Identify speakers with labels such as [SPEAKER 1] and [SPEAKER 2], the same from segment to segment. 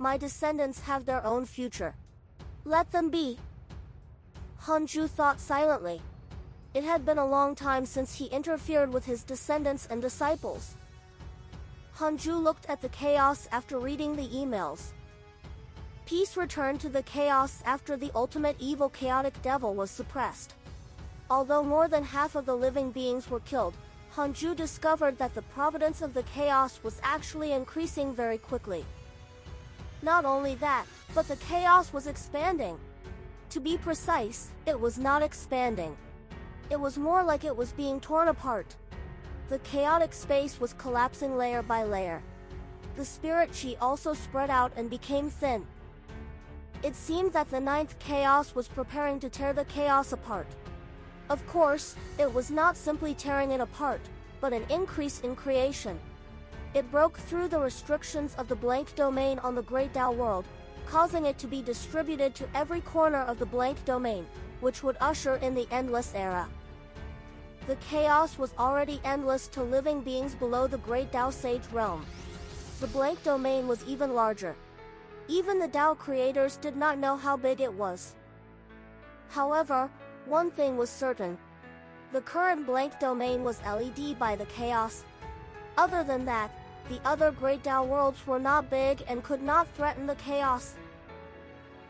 [SPEAKER 1] My descendants have their own future. Let them be. Hanju thought silently. It had been a long time since he interfered with his descendants and disciples. Hanju looked at the chaos after reading the emails. Peace returned to the chaos after the ultimate evil chaotic devil was suppressed. Although more than half of the living beings were killed, Hanju discovered that the providence of the chaos was actually increasing very quickly. Not only that, but the chaos was expanding. To be precise, it was not expanding. It was more like it was being torn apart. The chaotic space was collapsing layer by layer. The spirit chi also spread out and became thin. It seemed that the ninth chaos was preparing to tear the chaos apart. Of course, it was not simply tearing it apart, but an increase in creation. It broke through the restrictions of the blank domain on the Great Tao world, causing it to be distributed to every corner of the blank domain, which would usher in the endless era. The chaos was already endless to living beings below the Great Tao Sage realm. The blank domain was even larger. Even the Tao creators did not know how big it was. However, one thing was certain. The current blank domain was led by the chaos. Other than that, the other Great Tao worlds were not big and could not threaten the chaos.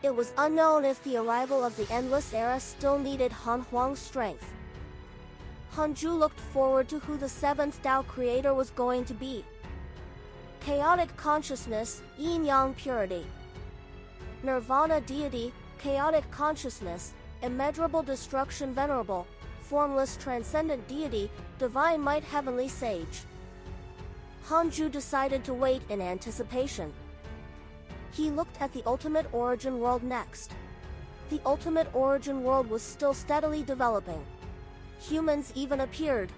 [SPEAKER 1] It was unknown if the arrival of the Endless Era still needed Han Huang's strength. Hanju looked forward to who the seventh Tao creator was going to be. Chaotic consciousness, yin-yang purity. Nirvana deity, chaotic consciousness, immeasurable destruction venerable, formless transcendent deity, divine might heavenly sage. Hanju decided to wait in anticipation. He looked at the ultimate origin world next. The ultimate origin world was still steadily developing. Humans even appeared.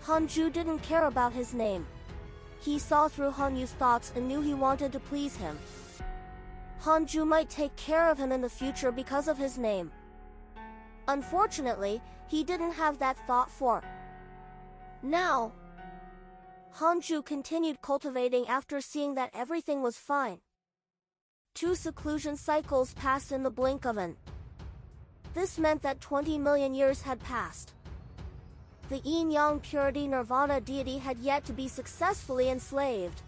[SPEAKER 1] Hanju didn't care about his name. He saw through Hanyu's thoughts and knew he wanted to please him. Hanju might take care of him in the future because of his name. Unfortunately, he didn't have that thought for now. Hanju continued cultivating after seeing that everything was fine. 2 seclusion cycles passed in the blink of an. This meant that 20 million years had passed. The yin-yang purity nirvana deity had yet to be successfully enslaved.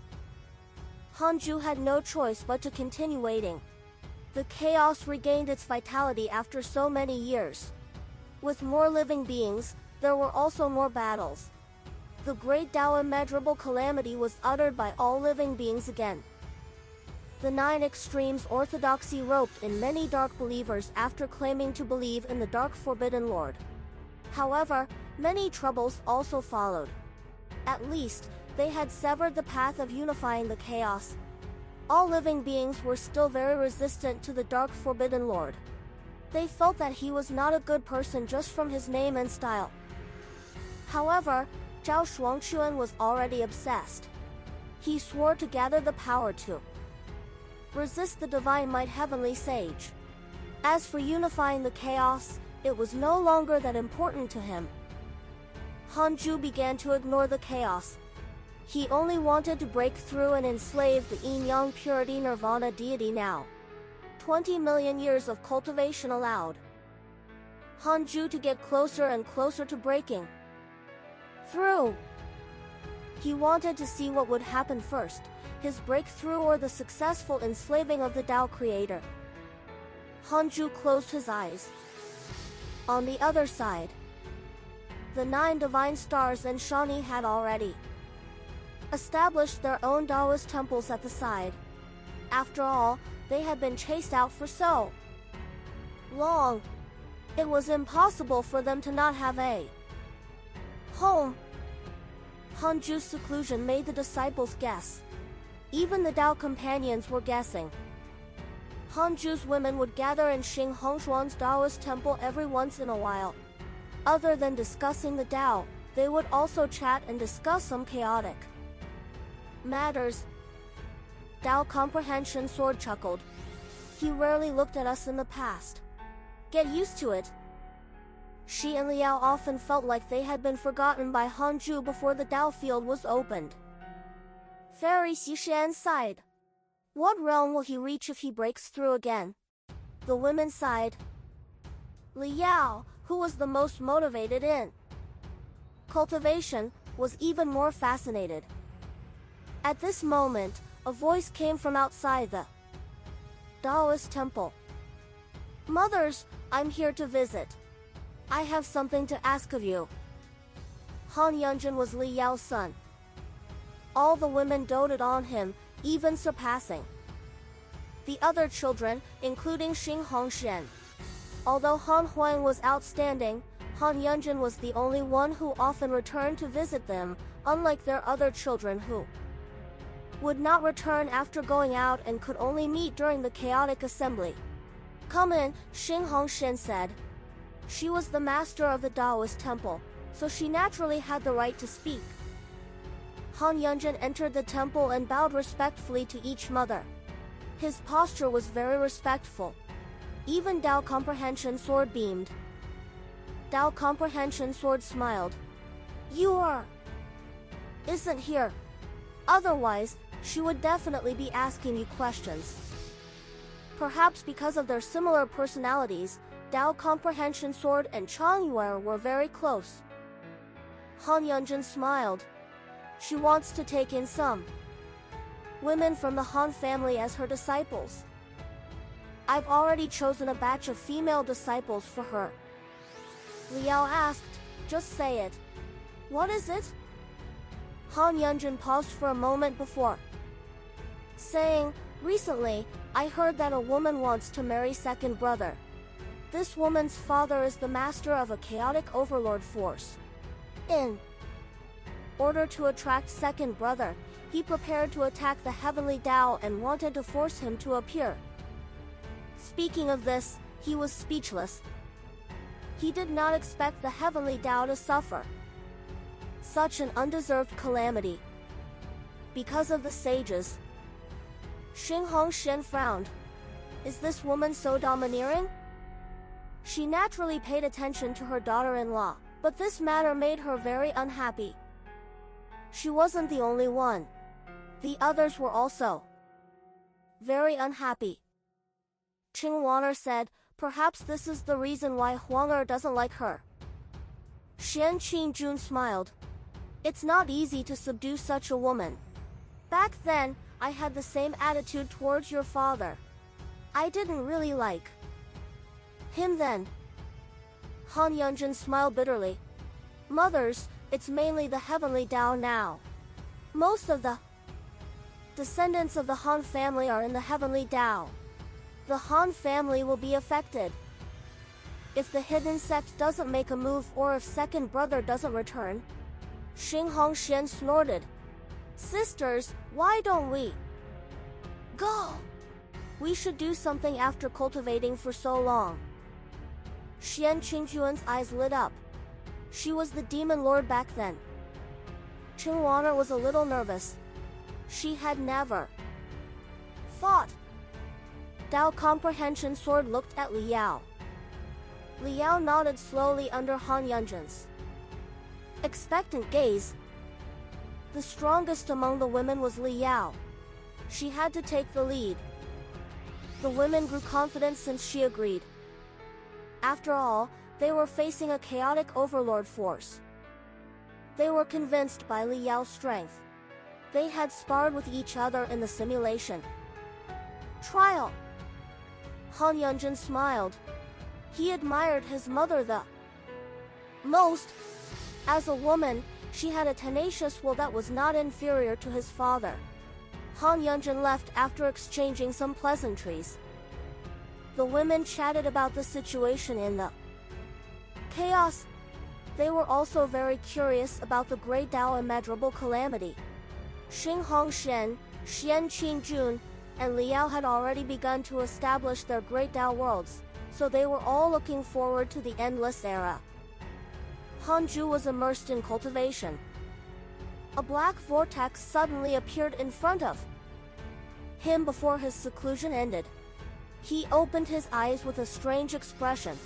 [SPEAKER 1] Hanju had no choice but to continue waiting. The chaos regained its vitality after so many years. With more living beings, there were also more battles. The great Tao immeasurable calamity was uttered by all living beings again. The 9 extremes orthodoxy roped in many dark believers after claiming to believe in the dark forbidden lord. However, many troubles also followed. At least, they had severed the path of unifying the chaos. All living beings were still very resistant to the dark forbidden lord. They felt that he was not a good person just from his name and style. However, Zhao Shuangchuan was already obsessed. He swore to gather the power to resist the divine might heavenly sage. As for unifying the chaos, it was no longer that important to him. Hanju began to ignore the chaos. He only wanted to break through and enslave the yin-yang purity nirvana deity now. 20 million years of cultivation allowed Hanju to get closer and closer to breaking through. He wanted to see what would happen first, his breakthrough or the successful enslaving of the Tao creator. Hanju closed his eyes. On the other side, the 9 divine stars and Shani had already established their own Taoist temples at the side. After all, they had been chased out for so long. It was impossible for them to not have a home. Hanju's seclusion made the disciples guess. Even the Tao companions were guessing. Hanju's women would gather in Xing Hongshuan's Taoist temple every once in a while. Other than discussing the Tao, they would also chat and discuss some chaotic matters. Tao comprehension sword chuckled. He rarely looked at us in the past. Get used to it. Shi and Liao often felt like they had been forgotten by Hanju before the Tao field was opened. Fairy Xishan sighed. What realm will he reach if he breaks through again? The women sighed. Liao, who was the most motivated in cultivation, was even more fascinated. At this moment, a voice came from outside the Taoist temple. Mothers, I'm here to visit. I have something to ask of you. Han Yunjin was Li Yao's son. All the women doted on him, even surpassing the other children, including Xing Hongshen. Although Han Huang was outstanding, Han Yunjin was the only one who often returned to visit them, unlike their other children who would not return after going out and could only meet during the chaotic assembly. Come in, Xing Hongshen said. She was the master of the Taoist temple, so she naturally had the right to speak. Han Yunjin entered the temple and bowed respectfully to each mother. His posture was very respectful. Even Dao Comprehension Sword beamed. Dao Comprehension Sword smiled. You are isn't here. Otherwise, she would definitely be asking you questions. Perhaps because of their similar personalities, Dao Comprehension Sword and Chang Yuer were very close. Han Yunjin smiled. She wants to take in some women from the Han family as her disciples. I've already chosen a batch of female disciples for her. Liao asked, just say it. What is it? Han Yunjin paused for a moment before saying, recently, I heard that a woman wants to marry second brother. This woman's father is the master of a chaotic overlord force. In order to attract second brother, he prepared to attack the heavenly Tao and wanted to force him to appear. Speaking of this, he was speechless. He did not expect the heavenly Tao to suffer such an undeserved calamity. Because of the sages. Xing Hongshen frowned. Is this woman so domineering? She naturally paid attention to her daughter-in-law, but this matter made her very unhappy. She wasn't the only one. The others were also very unhappy. Qing Waner said, perhaps this is the reason why Huang doesn't like her. Xian Qingjun smiled. It's not easy to subdue such a woman. Back then, I had the same attitude towards your father. I didn't really like him then. Han Yunjin smiled bitterly. Mothers, it's mainly the heavenly Tao now. Most of the descendants of the Han family are in the heavenly Tao. The Han family will be affected. If the hidden sect doesn't make a move or if second brother doesn't return. Xing Hongshen snorted. Sisters, why don't we go? We should do something after cultivating for so long. Xian Qingjuan's eyes lit up. She was the demon lord back then. Qing Waner was a little nervous. She had never fought. Dao Comprehension Sword looked at Liao. Liao nodded slowly under Han Yunjin's expectant gaze. The strongest among the women was Liao. She had to take the lead. The women grew confident since she agreed. After all, they were facing a chaotic overlord force. They were convinced by Liao's strength. They had sparred with each other in the simulation trial. Han Yunjin smiled. He admired his mother the most. As a woman, she had a tenacious will that was not inferior to his father. Han Yunjin left after exchanging some pleasantries. The women chatted about the situation in the chaos. They were also very curious about the great Tao immeasurable calamity. Xing Hongshen, Xian Qingjun, and Liao had already begun to establish their great Tao worlds, so they were all looking forward to the endless era. Hanju was immersed in cultivation. A black vortex suddenly appeared in front of him before his seclusion ended. He opened his eyes with a strange expression.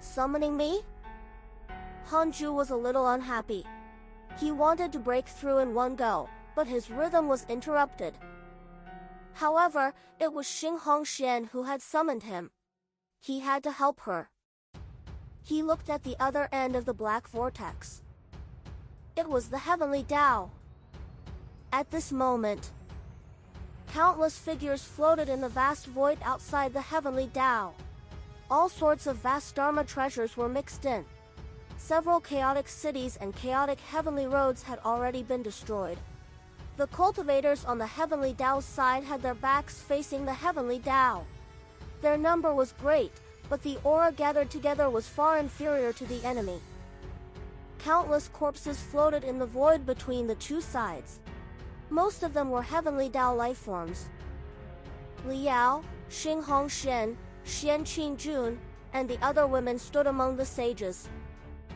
[SPEAKER 1] Summoning me? Hanju was a little unhappy. He wanted to break through in one go, but his rhythm was interrupted. However, it was Xinhongshan who had summoned him. He had to help her. He looked at the other end of the black vortex. It was the heavenly Tao. At this moment, countless figures floated in the vast void outside the heavenly Tao. All sorts of vast Dharma treasures were mixed in. Several chaotic cities and chaotic heavenly roads had already been destroyed. The cultivators on the heavenly Tao's side had their backs facing the heavenly Tao. Their number was great, but the aura gathered together was far inferior to the enemy. Countless corpses floated in the void between the two sides. Most of them were heavenly Tao lifeforms. Liao, Xinhongshan, Xian Qingjun, and the other women stood among the sages.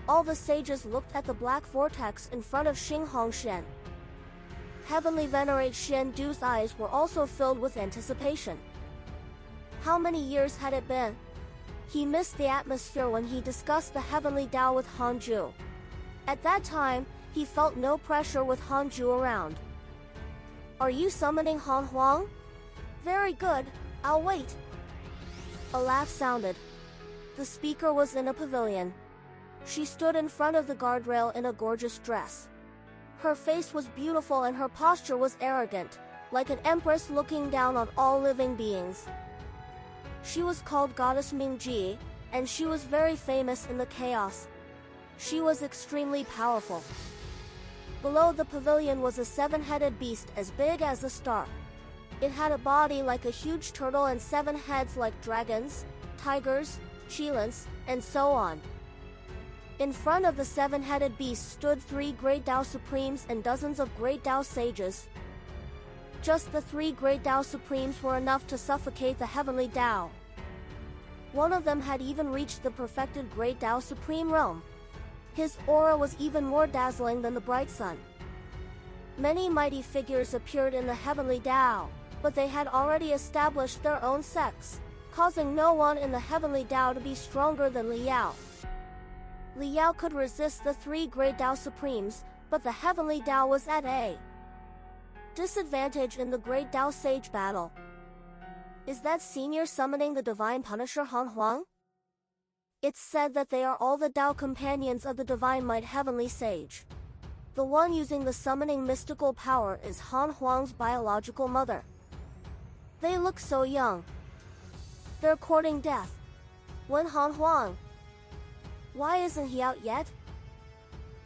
[SPEAKER 1] All the sages looked at the black vortex in front of Xinhongshan. Heavenly Venerate Xian Du's eyes were also filled with anticipation. How many years had it been? He missed the atmosphere when he discussed the heavenly Tao with Hanju. At that time, he felt no pressure with Hanju around. Are you summoning Han Huang? Very good, I'll wait. A laugh sounded. The speaker was in a pavilion. She stood in front of the guardrail in a gorgeous dress. Her face was beautiful and her posture was arrogant, like an empress looking down on all living beings. She was called Goddess Mingji, and she was very famous in the chaos. She was extremely powerful. Below the pavilion was a seven-headed beast as big as a star. It had a body like a huge turtle and 7 heads like dragons, tigers, cheetahs, and so on. In front of the 7-headed beast stood 3 great Tao Supremes and dozens of great Tao sages. Just the 3 great Tao Supremes were enough to suffocate the heavenly Tao. One of them had even reached the perfected great Tao Supreme realm. His aura was even more dazzling than the bright sun. Many mighty figures appeared in the heavenly Tao, but they had already established their own sects, causing no one in the heavenly Tao to be stronger than Liao. Liao could resist the 3 great Tao Supremes, but the heavenly Tao was at a disadvantage in the great Tao Sage battle. Is that senior summoning the divine punisher Han Huang? It's said that they are all the Tao companions of the divine might heavenly sage. The one using the summoning mystical power is Han Huang's biological mother. They look so young. They're courting death. When Han Huang? Why isn't he out yet?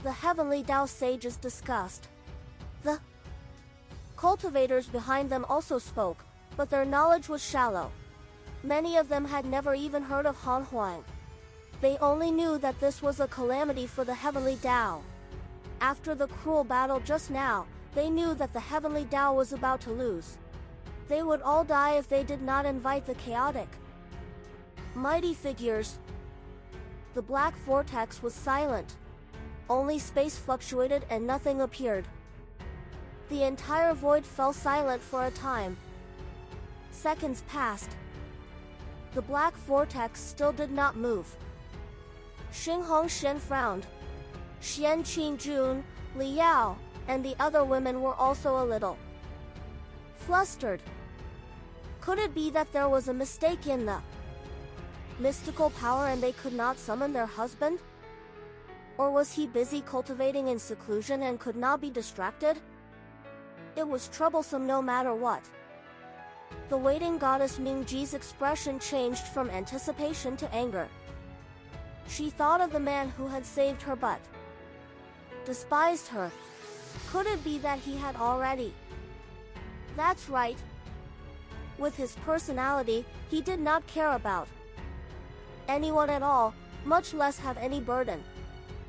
[SPEAKER 1] The heavenly Tao sages discussed. The cultivators behind them also spoke, but their knowledge was shallow. Many of them had never even heard of Han Huang. They only knew that this was a calamity for the heavenly Tao. After the cruel battle just now, they knew that the heavenly Tao was about to lose. They would all die if they did not invite the chaotic mighty figures. The black vortex was silent. Only space fluctuated and nothing appeared. The entire void fell silent for a time. Seconds passed. The black vortex still did not move. Xinhongshan frowned. Xian Qingjun, Liao, and the other women were also a little flustered. Could it be that there was a mistake in the mystical power and they could not summon their husband? Or was he busy cultivating in seclusion and could not be distracted? It was troublesome no matter what. The waiting goddess Mingji's expression changed from anticipation to anger. She thought of the man who had saved her but despised her. Could it be that he had already? That's right. With his personality, he did not care about anyone at all, much less have any burden.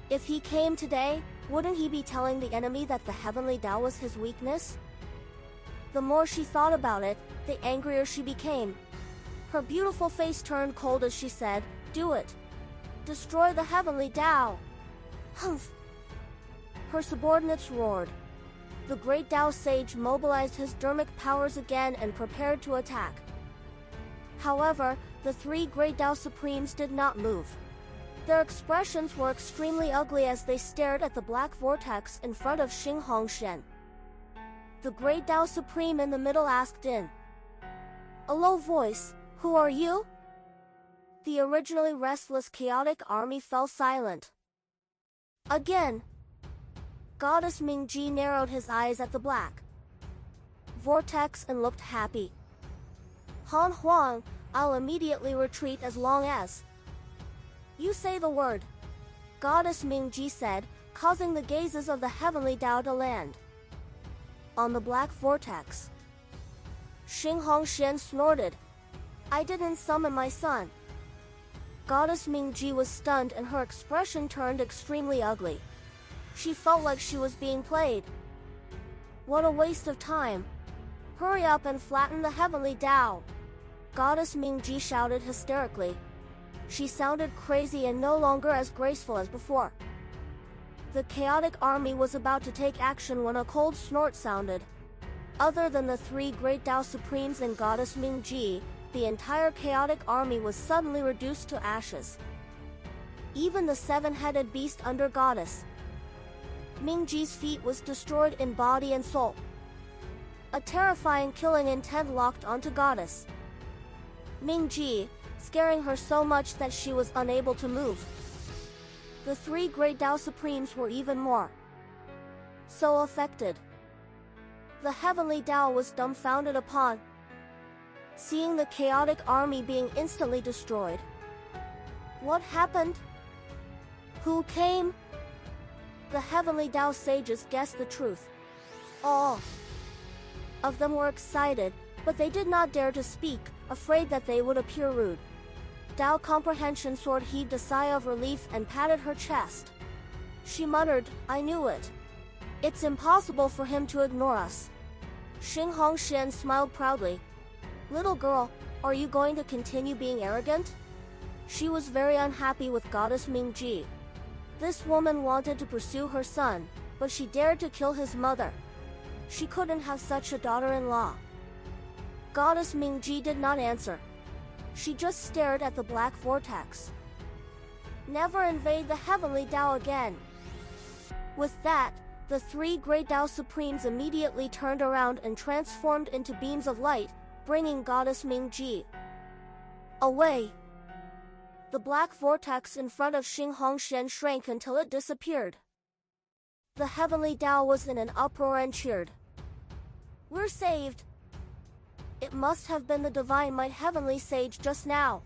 [SPEAKER 1] If he came today, wouldn't he be telling the enemy that the heavenly Tao was his weakness? The more she thought about it, the angrier she became. Her beautiful face turned cold as she said, "Do it. Destroy the heavenly Tao." Humph! Her subordinates roared. The great Tao sage mobilized his dharmic powers again and prepared to attack. However, the 3 great Tao Supremes did not move. Their expressions were extremely ugly as they stared at the black vortex in front of Xinhongshan. The great Tao Supreme in the middle asked in A low voice, "Who are you?" The originally restless chaotic army fell silent. Again, Goddess Mingji narrowed his eyes at the black vortex and looked happy. Han Huang, I'll immediately retreat as long as you say the word, Goddess Mingji said, causing the gazes of the heavenly Tao to land on the black vortex. Xing Hongshan snorted. I didn't summon my son. Goddess Mingji was stunned and her expression turned extremely ugly. She felt like she was being played. What a waste of time. Hurry up and flatten the heavenly Tao. Goddess Mingji shouted hysterically. She sounded crazy and no longer as graceful as before. The chaotic army was about to take action when a cold snort sounded. Other than the three great Tao Supremes and Goddess Mingji, the entire chaotic army was suddenly reduced to ashes. Even the seven-headed beast under Goddess Mingji's feet was destroyed in body and soul. A terrifying killing intent locked onto Goddess Mingji, scaring her so much that she was unable to move. The three great Tao Supremes were even more so affected. The heavenly Tao was dumbfounded upon seeing the chaotic army being instantly destroyed. What happened? Who came? The heavenly Tao sages guessed the truth. All of them were excited, but they did not dare to speak, afraid that they would appear rude. Tao Comprehension Sword heaved a sigh of relief and patted her chest. She muttered, I knew it. It's impossible for him to ignore us. Xing Hongshan smiled proudly. Little girl, are you going to continue being arrogant? She was very unhappy with Goddess Mingji. This woman wanted to pursue her son, but she dared to kill his mother. She couldn't have such a daughter-in-law. Goddess Mingji did not answer. She just stared at the black vortex. Never invade the heavenly Tao again. With that, the three great Tao Supremes immediately turned around and transformed into beams of light, bringing Goddess Mingji away. The black vortex in front of Xing Hongshan shrank until it disappeared. The heavenly Tao was in an uproar and cheered. We're saved. It must have been the Divine Might Heavenly Sage just now.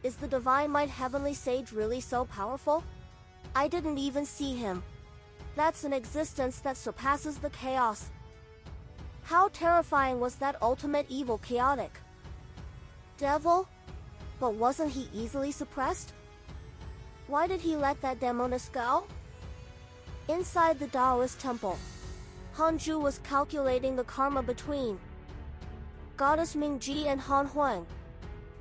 [SPEAKER 1] Is the Divine Might Heavenly Sage really so powerful? I didn't even see him. That's an existence that surpasses the chaos. How terrifying was that ultimate evil chaotic devil? But wasn't he easily suppressed? Why did he let that demoness go? Inside the Taoist temple, Hanju was calculating the karma between Goddess Mingji and Han Huang.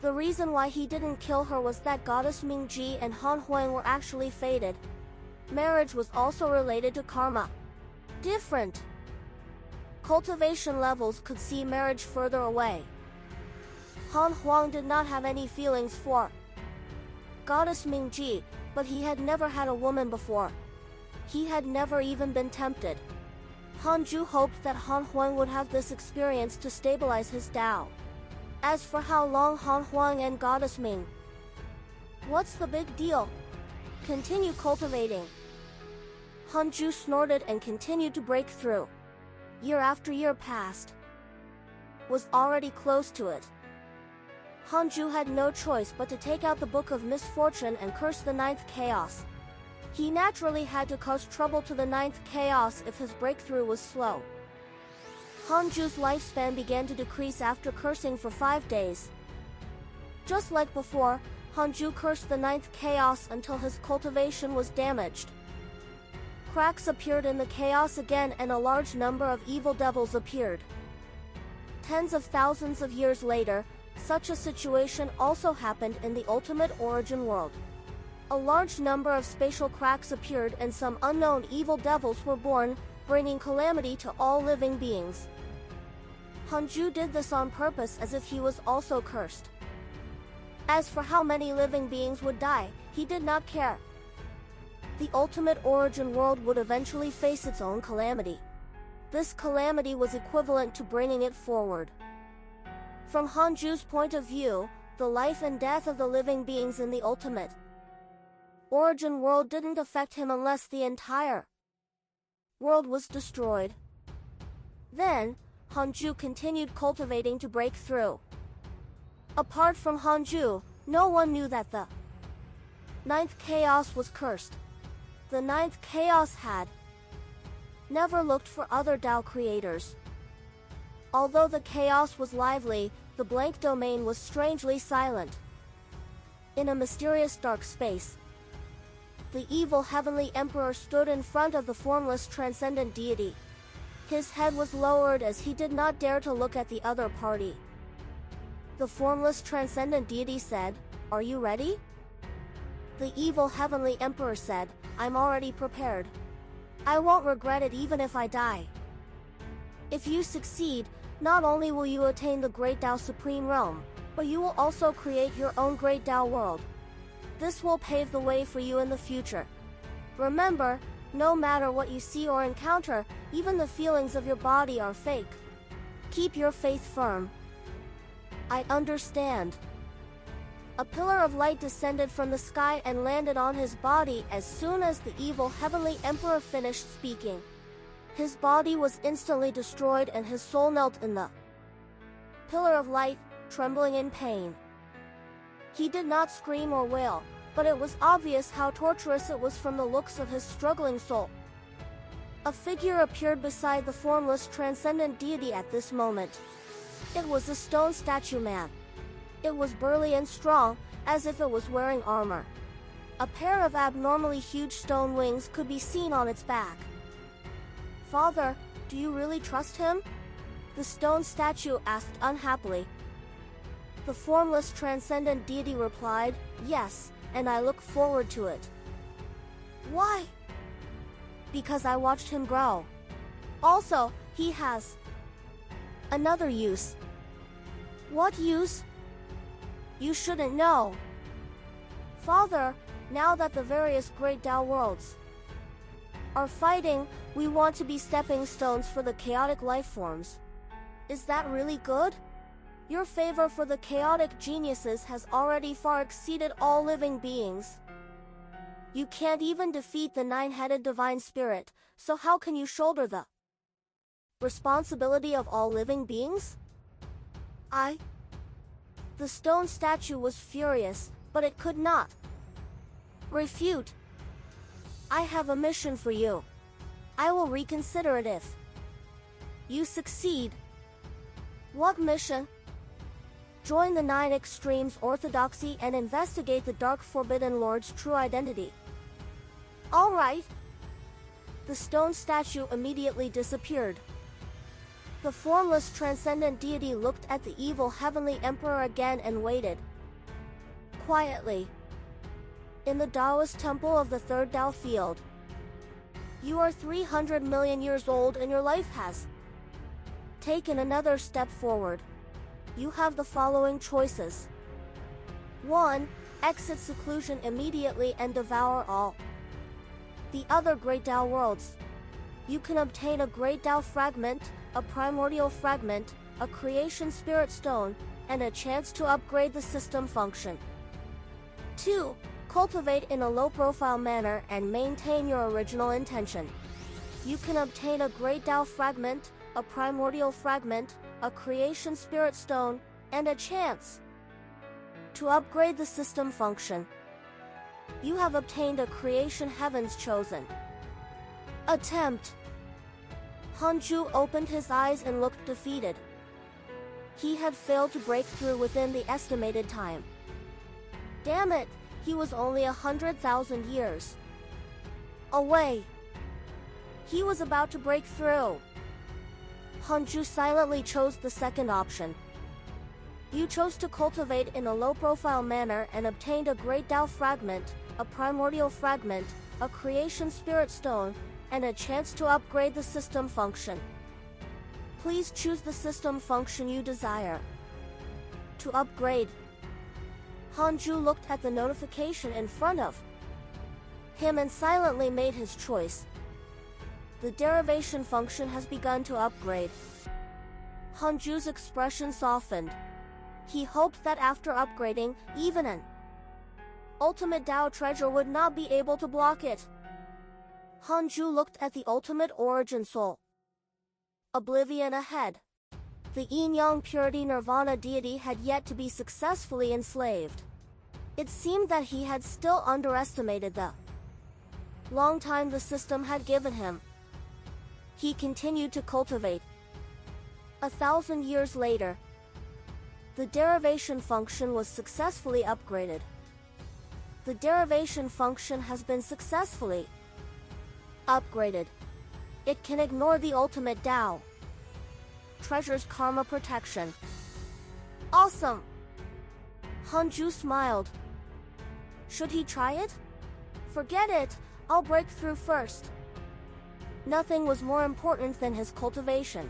[SPEAKER 1] The reason why he didn't kill her was that Goddess Mingji and Han Huang were actually fated. Marriage was also related to karma. Different cultivation levels could see marriage further away. Han Huang did not have any feelings for Goddess Mingji, but he had never had a woman before. He had never even been tempted. Hanju hoped that Han Huang would have this experience to stabilize his Tao. As for how long Han Huang and Goddess Ming, what's the big deal? Continue cultivating. Hanju snorted and continued to break through. Year after year passed. Was already close to it. Hanju had no choice but to take out the Book of Misfortune and curse the ninth chaos. He naturally had to cause trouble to the ninth chaos if his breakthrough was slow. Hanju's lifespan began to decrease after cursing for 5 days. Just like before, Hanju cursed the ninth chaos until his cultivation was damaged. Cracks appeared in the chaos again and a large number of evil devils appeared. Tens of thousands of years later, such a situation also happened in the ultimate origin world. A large number of spatial cracks appeared and some unknown evil devils were born, bringing calamity to all living beings. Hanju did this on purpose as if he was also cursed. As for how many living beings would die, he did not care. The ultimate origin world would eventually face its own calamity. This calamity was equivalent to bringing it forward. From Hanju's point of view, the life and death of the living beings in the ultimate origin world didn't affect him unless the entire world was destroyed. Then, Hanju continued cultivating to break through. Apart from Hanju, no one knew that the ninth chaos was cursed. The ninth chaos had never looked for other Tao creators. Although the chaos was lively, the blank domain was strangely silent. In a mysterious dark space, the evil heavenly emperor stood in front of the formless transcendent deity. His head was lowered as he did not dare to look at the other party. The formless transcendent deity said, "Are you ready?" The evil heavenly emperor said, "I'm already prepared. I won't regret it even if I die." If you succeed, not only will you attain the Great Tao Supreme Realm, but you will also create your own Great Tao world. This will pave the way for you in the future. Remember, no matter what you see or encounter, even the feelings of your body are fake. Keep your faith firm. I understand. A pillar of light descended from the sky and landed on his body as soon as the evil heavenly emperor finished speaking. His body was instantly destroyed and his soul knelt in the pillar of light, trembling in pain. He did not scream or wail, but it was obvious how torturous it was from the looks of his struggling soul. A figure appeared beside the formless transcendent deity at this moment. It was a stone statue man. It was burly and strong, as if it was wearing armor. A pair of abnormally huge stone wings could be seen on its back. "Father, do you really trust him?" the stone statue asked unhappily. The formless transcendent deity replied, "Yes, and I look forward to it." "Why?" "Because I watched him grow. Also, he has another use." "What use?" "You shouldn't know." "Father, now that the various Great Tao worlds are fighting, we want to be stepping stones for the chaotic life forms. Is that really good? Your favor for the chaotic geniuses has already far exceeded all living beings. You can't even defeat the nine-headed divine spirit, so how can you shoulder the responsibility of all living beings?" The stone statue was furious, but it could not refute. "I have a mission for you. I will reconsider it if you succeed." "What mission?" "Join the Nine Extremes Orthodoxy and investigate the Dark Forbidden Lord's true identity." "All right." The stone statue immediately disappeared. The formless transcendent deity looked at the evil heavenly emperor again and waited quietly. In the Taoist temple of the third Tao field, you are 300 million years old and your life has taken another step forward. You have the following choices. 1. Exit seclusion immediately and devour all the other Great Tao worlds. You can obtain a Great Tao fragment, a primordial fragment, a creation spirit stone, and a chance to upgrade the system function. 2. Cultivate in a low-profile manner and maintain your original intention. You can obtain a Great Tao fragment, a primordial fragment, a creation spirit stone, and a chance to upgrade the system function. You have obtained a creation heavens chosen. Attempt. Hanju opened his eyes and looked defeated. He had failed to break through within the estimated time. Damn it, he was only 100,000 years away. He was about to break through. Hanju silently chose the second option. You chose to cultivate in a low-profile manner and obtained a Great Tao fragment, a primordial fragment, a creation spirit stone, and a chance to upgrade the system function. Please choose the system function you desire. To upgrade. Hanju looked at the notification in front of him and silently made his choice. The derivation function has begun to upgrade. Hanju's expression softened. He hoped that after upgrading, even an ultimate Tao treasure would not be able to block it. Hanju looked at the ultimate origin soul. Oblivion ahead. The yin-yang purity nirvana deity had yet to be successfully enslaved. It seemed that he had still underestimated the long time the system had given him. He continued to cultivate. 1,000 years later, the derivation function was successfully upgraded. The derivation function has been successfully upgraded. It can ignore the ultimate Tao treasure's karma protection. Awesome! Hanju smiled. Should he try it? Forget it, I'll break through first. Nothing was more important than his cultivation.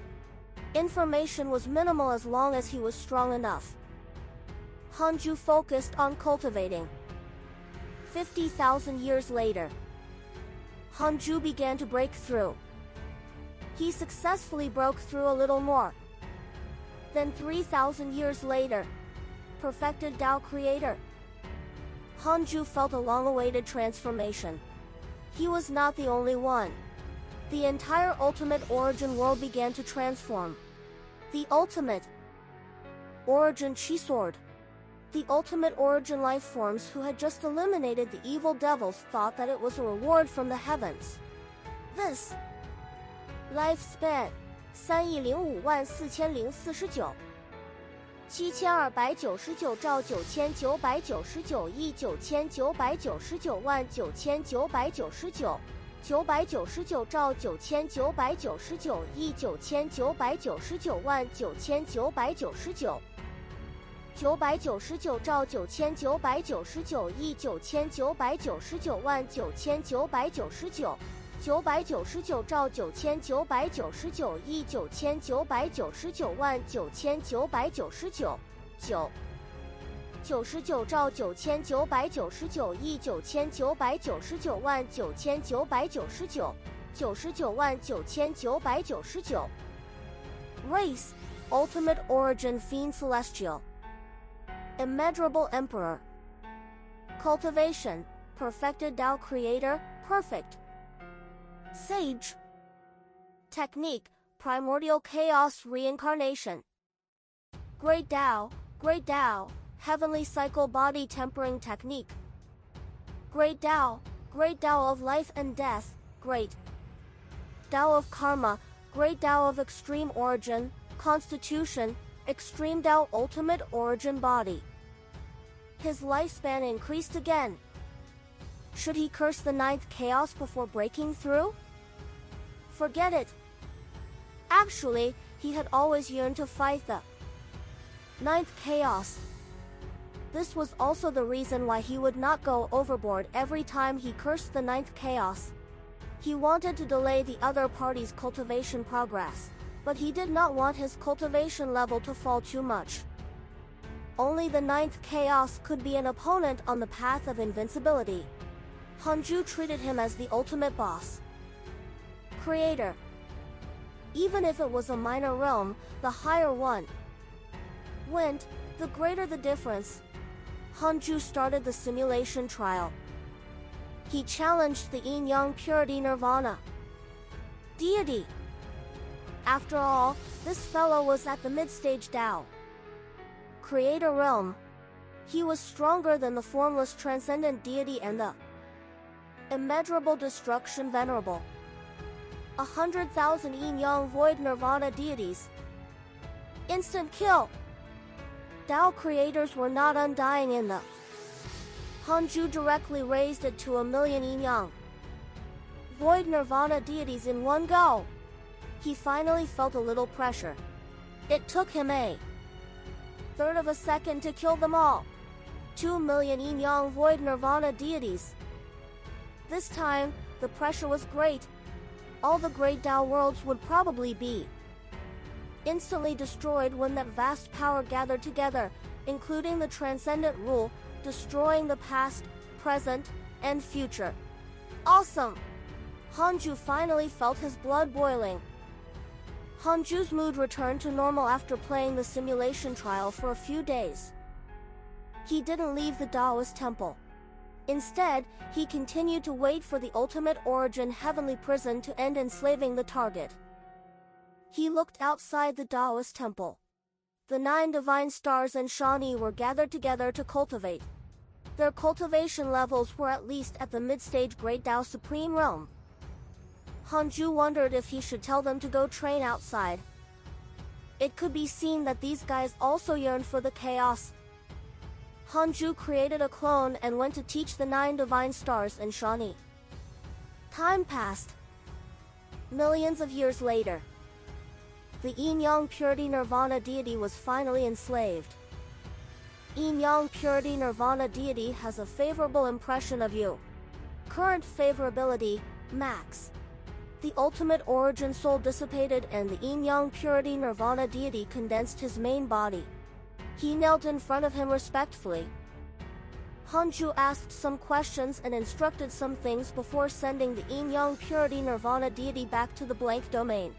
[SPEAKER 1] Information was minimal as long as he was strong enough. Hanju focused on cultivating. 50,000 years later, Hanju began to break through. He successfully broke through a little more. Then 3,000 years later, perfected Tao creator. Hanju felt a long-awaited transformation. He was not the only one. The entire ultimate origin world began to transform. The ultimate origin Chi Sword. The ultimate origin life forms who had just eliminated the evil devils thought that it was a reward from the heavens. This lifespan 3,055,4049 7,299兆9,999亿9,999万9,999 999兆9,999亿9,999万9,999 999兆9,999亿9,999万9,999 999兆9,999亿9,999万9,999 99兆9,999亿9,999万9,999 99万9,999 Race, Ultimate Origin Fiend Celestial. Immeasurable Emperor. Cultivation, Perfected Tao Creator, Perfect. Sage. Technique, Primordial Chaos Reincarnation. Great Tao, Heavenly Cycle Body Tempering Technique. Great Tao of Life and Death, Great Tao of Karma, Great Tao of Extreme Origin, Constitution, Extreme Tao Ultimate Origin Body. His lifespan increased again. Should he curse the ninth chaos before breaking through? Forget it. Actually, he had always yearned to fight the ninth chaos. This was also the reason why he would not go overboard every time he cursed the ninth chaos. He wanted to delay the other party's cultivation progress, but he did not want his cultivation level to fall too much. Only the ninth chaos could be an opponent on the path of invincibility. Hanju treated him as the ultimate boss. Creator. Even if it was a minor realm, the higher one went, the greater the difference. Hanju started the simulation trial. He challenged the yin-yang purity nirvana deity. After all, this fellow was at the mid-stage Tao Creator realm. He was stronger than the formless transcendent deity and the immeasurable destruction venerable 100,000 yin-yang void nirvana deities. Instant kill. Tao creators were not undying in the Hanju directly raised it to 1,000,000 yin-yang void nirvana deities in one go. He finally felt a little pressure. It took him a third of a second to kill them all. 2,000,000 yin-yang void nirvana deities. This time, the pressure was great. All the great Tao worlds would probably be instantly destroyed when that vast power gathered together, including the transcendent rule, destroying the past, present, and future. Awesome! Hanju finally felt his blood boiling. Hanju's mood returned to normal after playing the simulation trial for a few days. He didn't leave the Taoist temple. Instead, he continued to wait for the ultimate origin heavenly prison to end enslaving the target. He looked outside the Taoist temple. The 9 divine stars and Shani were gathered together to cultivate. Their cultivation levels were at least at the mid-stage Great Tao Supreme Realm. Hanju wondered if he should tell them to go train outside. It could be seen that these guys also yearned for the chaos. Hanju created a clone and went to teach the 9 divine stars and Shani. Time passed. Millions of years later, the Yin-Yang Purity Nirvana deity was finally enslaved. Yin-Yang Purity Nirvana deity has a favorable impression of you. Current favorability, max. The ultimate origin soul dissipated and the Yin-Yang Purity Nirvana deity condensed his main body. He knelt in front of him respectfully. Hanju asked some questions and instructed some things before sending the Yin-Yang Purity Nirvana deity back to the blank domain.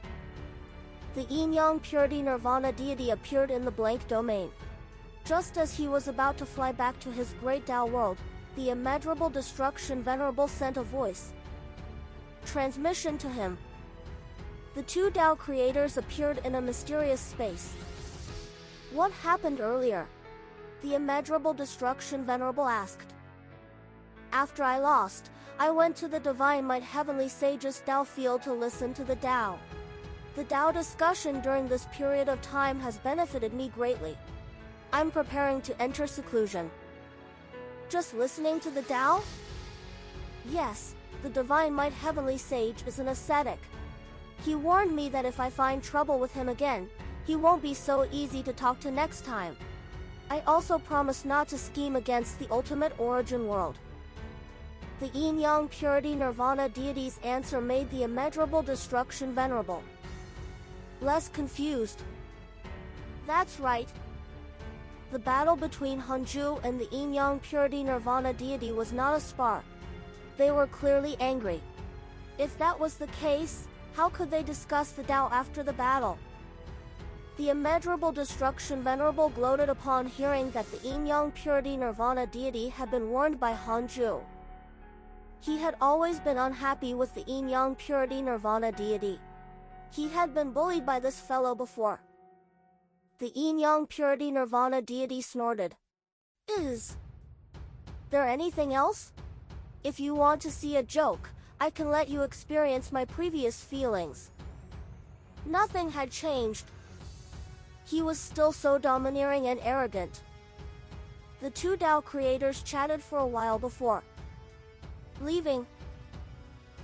[SPEAKER 1] The Yin-Yang Purity Nirvana deity appeared in the blank domain. Just as he was about to fly back to his great Tao world, the immeasurable destruction venerable sent a voice transmission to him. The 2 Tao creators appeared in a mysterious space. What happened earlier? The immeasurable destruction venerable asked. After I lost, I went to the Divine Might Heavenly Sage's Tao field to listen to the Tao. The Tao discussion during this period of time has benefited me greatly. I'm preparing to enter seclusion. Just listening to the Tao? Yes, the Divine Might Heavenly Sage is an ascetic. He warned me that if I find trouble with him again, he won't be so easy to talk to next time. I also promise not to scheme against the ultimate origin world. The Yin-Yang Purity Nirvana deity's answer made the immeasurable destruction venerable less confused. That's right. The battle between Hanju and the Yin-Yang Purity Nirvana deity was not a spar. They were clearly angry. If that was the case, how could they discuss the Tao after the battle? The immeasurable destruction venerable gloated upon hearing that the Yin-Yang Purity Nirvana deity had been warned by Hanju. He had always been unhappy with the Yin-Yang Purity Nirvana deity. He had been bullied by this fellow before. The Yin-Yang Purity Nirvana deity snorted. Is there anything else? If you want to see a joke, I can let you experience my previous feelings. Nothing had changed. He was still so domineering and arrogant. The 2 Tao creators chatted for a while before leaving.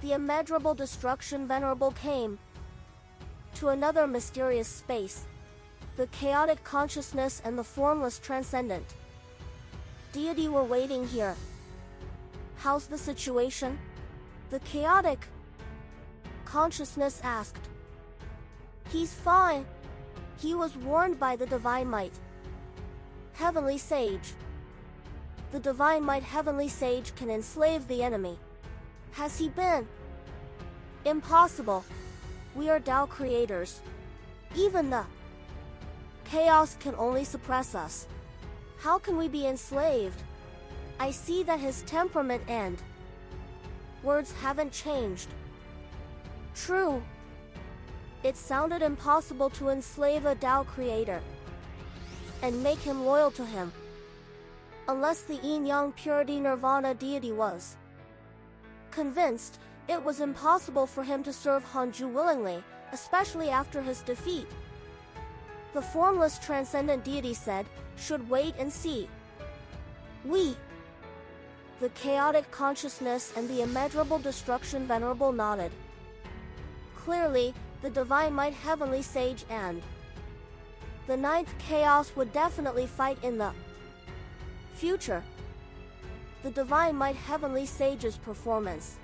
[SPEAKER 1] The immeasurable destruction venerable came to another mysterious space. The chaotic consciousness and the formless transcendent deity were waiting here. How's the situation? The chaotic consciousness asked. He's fine. He was warned by the Divine Might Heavenly Sage. The Divine Might Heavenly Sage can enslave the enemy. Has he been? Impossible. We are Tao creators. Even the chaos can only suppress us. How can we be enslaved? I see that his temperament and words haven't changed. True. It sounded impossible to enslave a Tao creator and make him loyal to him, unless the Yin-Yang Purity Nirvana deity was convinced it was impossible for him to serve Hanju willingly, especially after his defeat. The formless transcendent deity said, should wait and see. The chaotic consciousness and the immeasurable destruction venerable nodded. Clearly, the Divine Might Heavenly Sage and the 9th Chaos would definitely fight in the future. The Divine Might Heavenly Sage's performance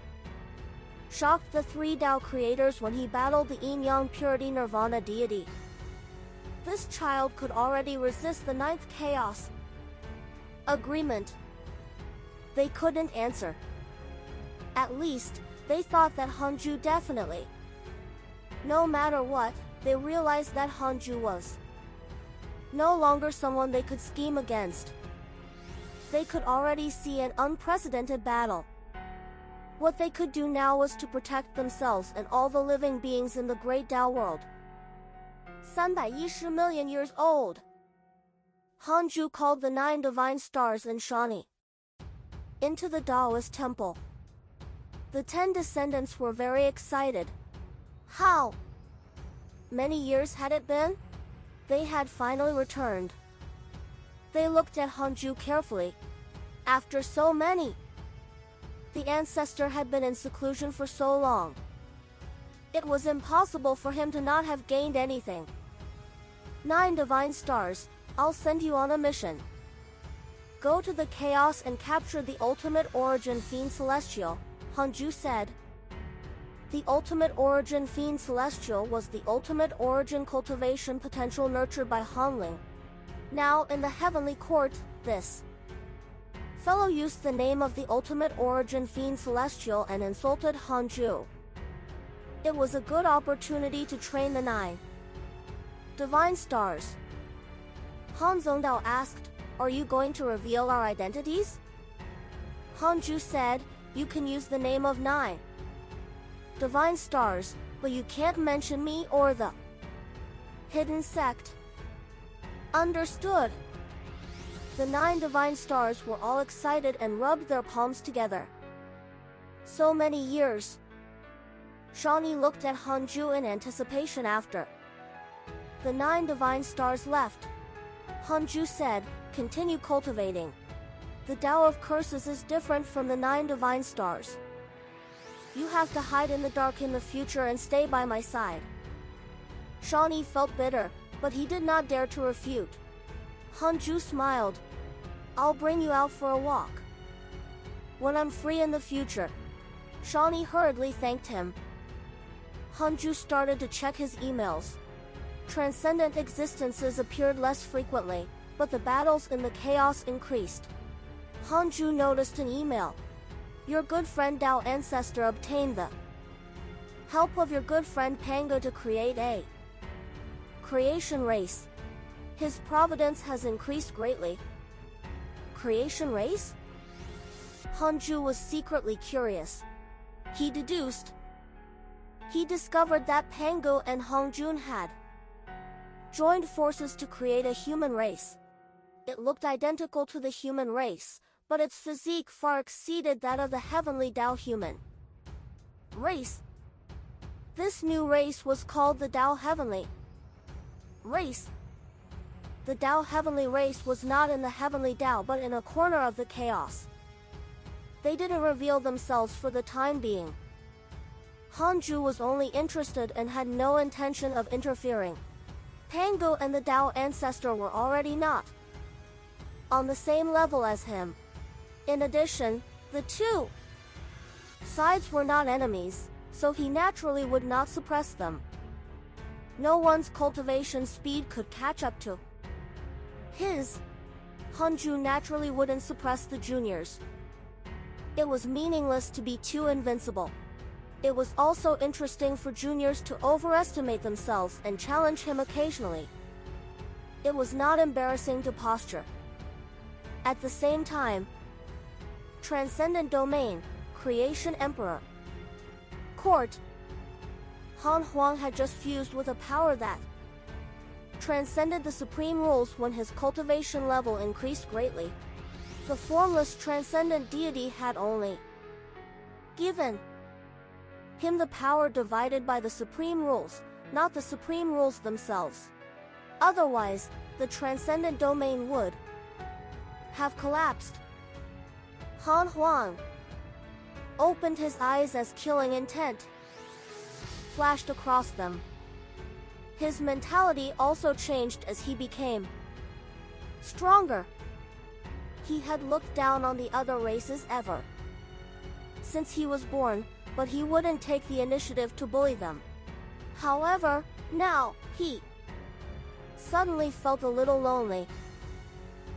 [SPEAKER 1] shocked the 3 Tao creators when he battled the Yin-Yang Purity Nirvana deity. This child could already resist the 9th Chaos agreement. They couldn't answer. At least, they thought that Hanju definitely. No matter what, they realized that Hanju was no longer someone they could scheme against. They could already see an unprecedented battle. What they could do now was to protect themselves and all the living beings in the great Tao world. 310 million years old. Hanju called the 9 divine stars and Shani into the Taoist temple. The 10 descendants were very excited. How many years had it been? They had finally returned. They looked at Hanju carefully. After so many, the ancestor had been in seclusion for so long. It was impossible for him to not have gained anything. 9 divine stars, I'll send you on a mission. Go to the chaos and capture the ultimate origin fiend celestial, Hanju said. The ultimate origin fiend celestial was the ultimate origin cultivation potential nurtured by Hanling. Now in the heavenly court, this fellow used the name of the ultimate origin fiend celestial and insulted Hanju. It was a good opportunity to train the 9 divine stars. Han Zongdao asked, "Are you going to reveal our identities?" Hanju said, "You can use the name of 9 divine stars, but you can't mention me or the hidden sect." Understood. The 9 divine stars were all excited and rubbed their palms together. So many years. Shani looked at Hanju in anticipation after the 9 divine stars left. Hanju said, "Continue cultivating. The Tao of curses is different from the 9 divine stars. You have to hide in the dark in the future and stay by my side." Shani felt bitter, but he did not dare to refute. Hanju smiled. "I'll bring you out for a walk when I'm free in the future." Shani hurriedly thanked him. Hanju started to check his emails. Transcendent existences appeared less frequently, but the battles in the chaos increased. Hanju noticed an email. "Your good friend Tao Ancestor obtained the help of your good friend Pango to create a creation race. His providence has increased greatly." Creation race? Hanju was secretly curious. He discovered that Pango and Hongjun had joined forces to create a human race. It looked identical to the human race, but its physique far exceeded that of the heavenly Tao human race. This new race was called the Tao Heavenly race. The Tao Heavenly race was not in the heavenly Tao but in a corner of the chaos. They didn't reveal themselves for the time being. Hanju was only interested and had no intention of interfering. Pango and the Tao Ancestor were already not on the same level as him. In addition, the two sides were not enemies, so he naturally would not suppress them. No one's cultivation speed could catch up to his. Hanju naturally wouldn't suppress the juniors. It was meaningless to be too invincible. It was also interesting for juniors to overestimate themselves and challenge him occasionally. It was not embarrassing to posture. At the same time, Transcendent Domain, Creation Emperor, Court. Han Huang had just fused with a power that transcended the supreme rules when his cultivation level increased greatly. The formless transcendent deity had only given him the power divided by the supreme rules, not the supreme rules themselves. Otherwise, the transcendent domain would have collapsed. Han Huang opened his eyes as killing intent flashed across them. His mentality also changed as he became stronger. He had looked down on the other races ever since he was born, but he wouldn't take the initiative to bully them. However, now, he suddenly felt a little lonely.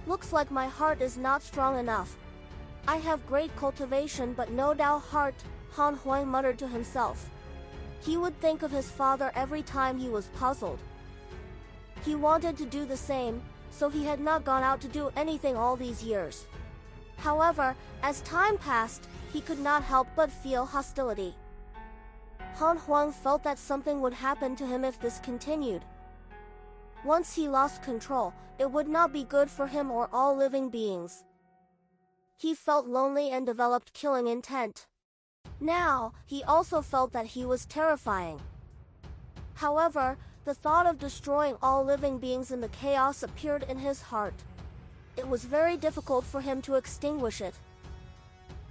[SPEAKER 1] Looks like my heart is not strong enough. I have great cultivation but no Tao heart, Han Huang muttered to himself. He would think of his father every time he was puzzled. He wanted to do the same, so he had not gone out to do anything all these years. However, as time passed, he could not help but feel hostility. Han Huang felt that something would happen to him if this continued. Once he lost control, it would not be good for him or all living beings. He felt lonely and developed killing intent. Now, he also felt that he was terrifying. However, the thought of destroying all living beings in the chaos appeared in his heart. It was very difficult for him to extinguish it.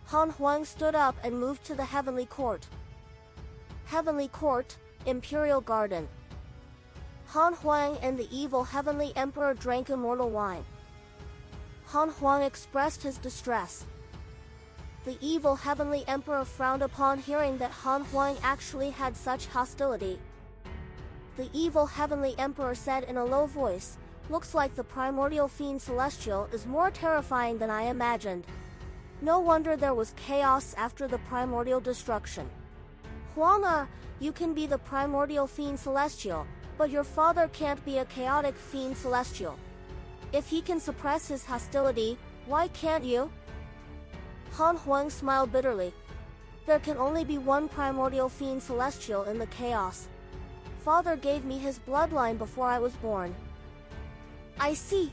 [SPEAKER 1] Han Huang stood up and moved to the Heavenly Court. Heavenly Court, Imperial Garden. Han Huang and the evil Heavenly Emperor drank immortal wine. Han Huang expressed his distress. The evil Heavenly Emperor frowned upon hearing that Han Huang actually had such hostility. The evil Heavenly Emperor said in a low voice, "Looks like the primordial fiend Celestial is more terrifying than I imagined. No wonder there was chaos after the primordial destruction. Huang, you can be the primordial fiend Celestial, but your father can't be a chaotic fiend Celestial. If he can suppress his hostility, why can't you?" Han Huang smiled bitterly. There can only be one primordial fiend Celestial in the chaos. Father gave me his bloodline before I was born. I see.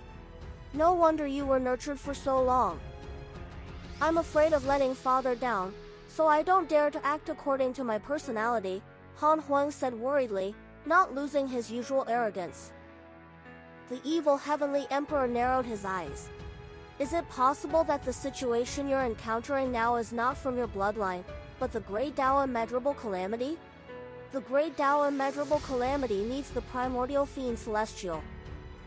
[SPEAKER 1] No wonder you were nurtured for so long. I'm afraid of letting father down, so I don't dare to act according to my personality, Han Huang said worriedly, not losing his usual arrogance. The evil Heavenly Emperor narrowed his eyes. Is it possible that the situation you're encountering now is not from your bloodline, but the Great Tao Immeasurable Calamity? The Great Tao Immeasurable Calamity needs the primordial fiend Celestial.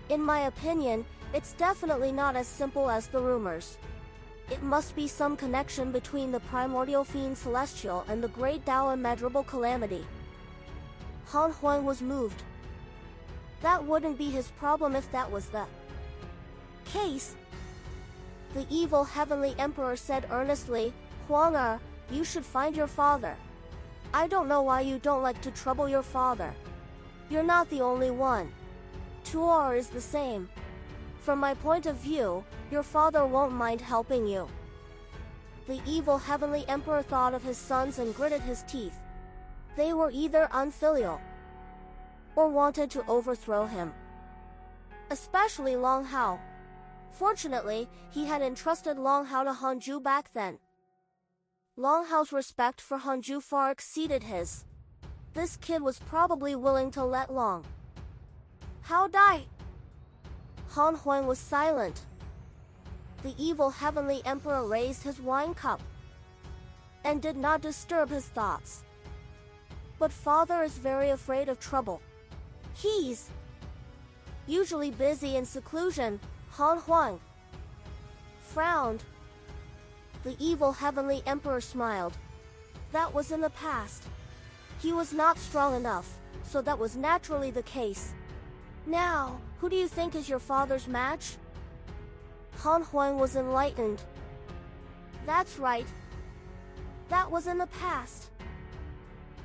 [SPEAKER 1] In my opinion, it's definitely not as simple as the rumors. It must be some connection between the primordial fiend Celestial and the Great Tao Immeasurable Calamity. Han Huang was moved. That wouldn't be his problem if that was the case. The evil Heavenly Emperor said earnestly, "Huang, you should find your father. I don't know why you don't like to trouble your father. You're not the only one. Tuor is the same. From my point of view, your father won't mind helping you." The evil Heavenly Emperor thought of his sons and gritted his teeth. They were either unfilial or wanted to overthrow him. Especially Long Hao. Fortunately, he had entrusted Long Hao to Hanju back then. Long Hao's respect for Hanju far exceeded his. This kid was probably willing to let Long Hao die. Han Huang was silent. The evil Heavenly Emperor raised his wine cup and did not disturb his thoughts. But father is very afraid of trouble. He's usually busy in seclusion. Han Huang frowned. The evil Heavenly Emperor smiled. That was in the past. He was not strong enough, so that was naturally the case. Now, who do you think is your father's match? Han Huang was enlightened. That's right. That was in the past.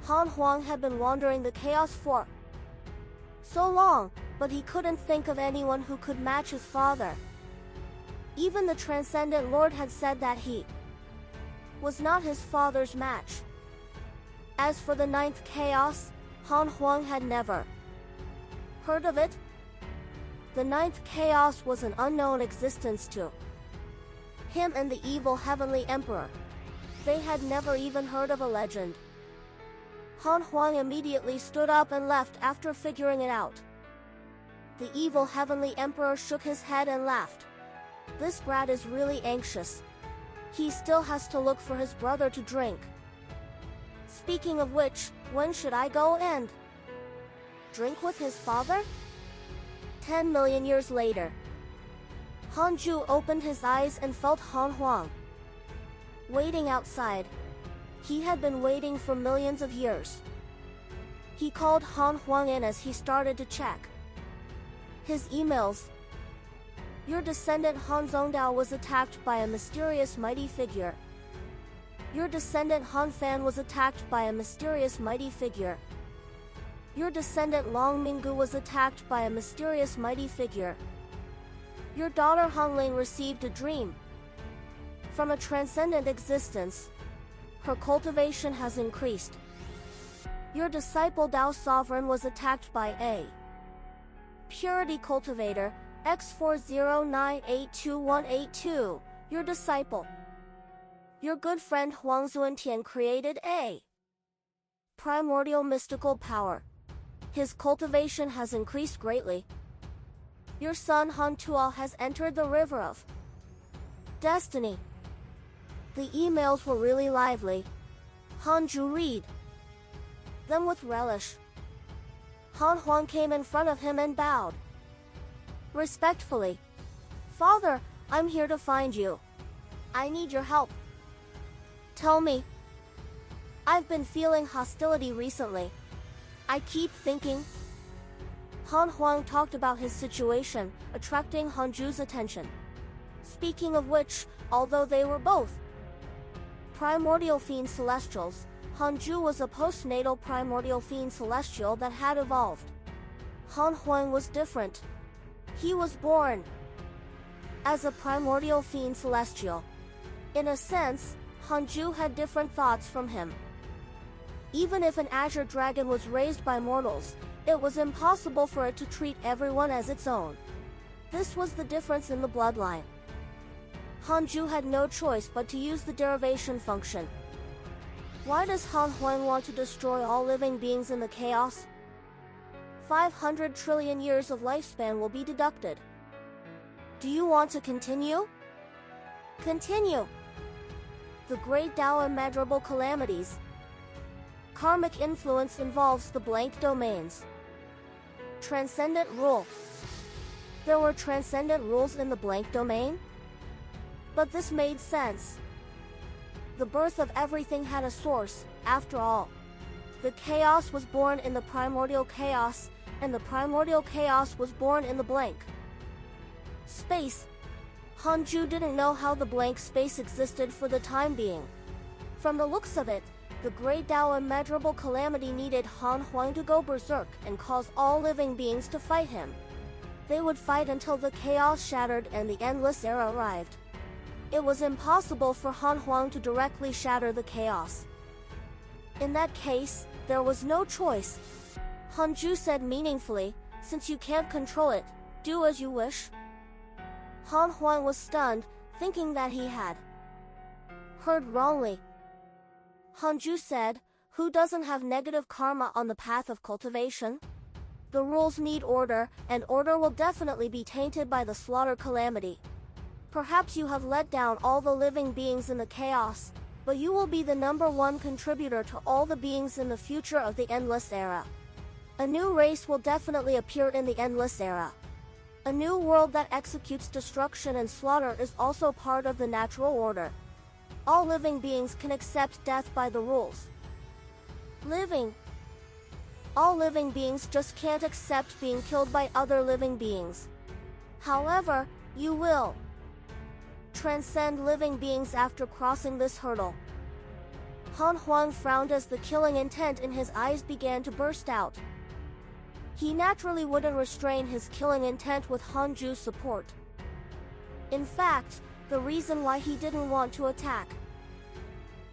[SPEAKER 1] Han Huang had been wandering the chaos for so long, but he couldn't think of anyone who could match his father. Even the Transcendent Lord had said that he was not his father's match. As for the ninth chaos, Han Huang had never heard of it. The ninth chaos was an unknown existence to him and the evil Heavenly Emperor. They had never even heard of a legend. Han Huang immediately stood up and left after figuring it out. The evil Heavenly Emperor shook his head and laughed. This brat is really anxious. He still has to look for his brother to drink. Speaking of which, when should I go and drink with his father? 10 million years later. Hanju opened his eyes and felt Han Huang waiting outside. He had been waiting for millions of years. He called Han Huang in as he started to check his emails. Your descendant Han Zhongdao was attacked by a mysterious mighty figure. Your descendant Han Fan was attacked by a mysterious mighty figure. Your descendant Long Minggu was attacked by a mysterious mighty figure. Your daughter Han Ling received a dream from a transcendent existence. Her cultivation has increased. Your disciple Dao Sovereign was attacked by a purity cultivator, X40982182, your disciple. Your good friend Huang Zuantian created a primordial mystical power. His cultivation has increased greatly. Your son Han Tuo has entered the river of destiny. The emails were really lively. Han Ju read them with relish. Han Huang came in front of him and bowed respectfully. Father, I'm here to find you. I need your help. Tell me. I've been feeling hostility recently. I keep thinking. Han Huang talked about his situation, attracting Han Ju's attention. Speaking of which, although they were both primordial fiend celestials, Han Ju was a postnatal primordial fiend celestial that had evolved. Han Huang was different. He was born as a primordial fiend celestial. In a sense, Han Ju had different thoughts from him. Even if an azure dragon was raised by mortals, it was impossible for it to treat everyone as its own. This was the difference in the bloodline. Han Ju had no choice but to use the derivation function. Why does Han Huang want to destroy all living beings in the chaos? 500 trillion years of lifespan will be deducted. Do you want to continue? Continue. The great Tao immeasurable calamities. Karmic influence involves the blank domains. Transcendent rule. There were transcendent rules in the blank domain? But this made sense. The birth of everything had a source, after all. The chaos was born in the primordial chaos, and the primordial chaos was born in the blank space. Han Ju didn't know how the blank space existed for the time being. From the looks of it, the great Tao immeasurable calamity needed Han Huang to go berserk and cause all living beings to fight him. They would fight until the chaos shattered and the endless era arrived. It was impossible for Han Huang to directly shatter the chaos. In that case, there was no choice. Han Ju said meaningfully, since you can't control it, do as you wish. Han Huang was stunned, thinking that he had heard wrongly. Han Ju said, who doesn't have negative karma on the path of cultivation? The rules need order, and order will definitely be tainted by the slaughter calamity. Perhaps you have let down all the living beings in the chaos, but you will be the #1 contributor to all the beings in the future of the endless era. A new race will definitely appear in the endless era. A new world that executes destruction and slaughter is also part of the natural order. All living beings can accept death by the rules. All living beings just can't accept being killed by other living beings. However, you will transcend living beings after crossing this hurdle. Han Huang frowned as the killing intent in his eyes began to burst out. He naturally wouldn't restrain his killing intent with Han Ju's support. In fact, the reason why he didn't want to attack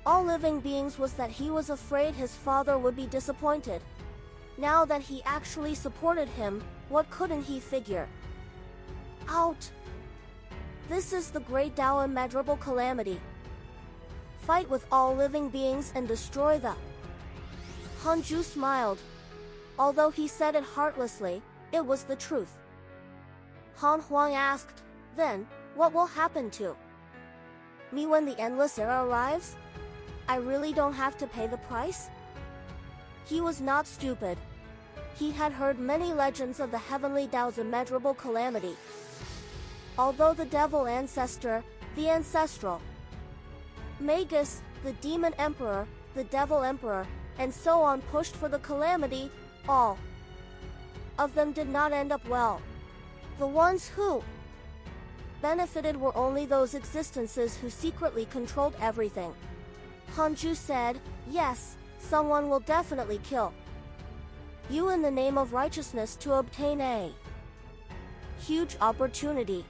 [SPEAKER 1] all living beings was that he was afraid his father would be disappointed. Now that he actually supported him, what couldn't he figure out? This is the great Tao immeasurable calamity. Fight with all living beings and destroy the. Han Ju smiled. Although he said it heartlessly, it was the truth. Han Huang asked, then, what will happen to me when the endless era arrives? I really don't have to pay the price? He was not stupid. He had heard many legends of the heavenly Tao's immeasurable calamity. Although the devil ancestor, the ancestral Magus, the demon emperor, the devil emperor, and so on pushed for the calamity, all of them did not end up well. The ones who benefited were only those existences who secretly controlled everything. Hanju said, yes, someone will definitely kill you in the name of righteousness to obtain a huge opportunity.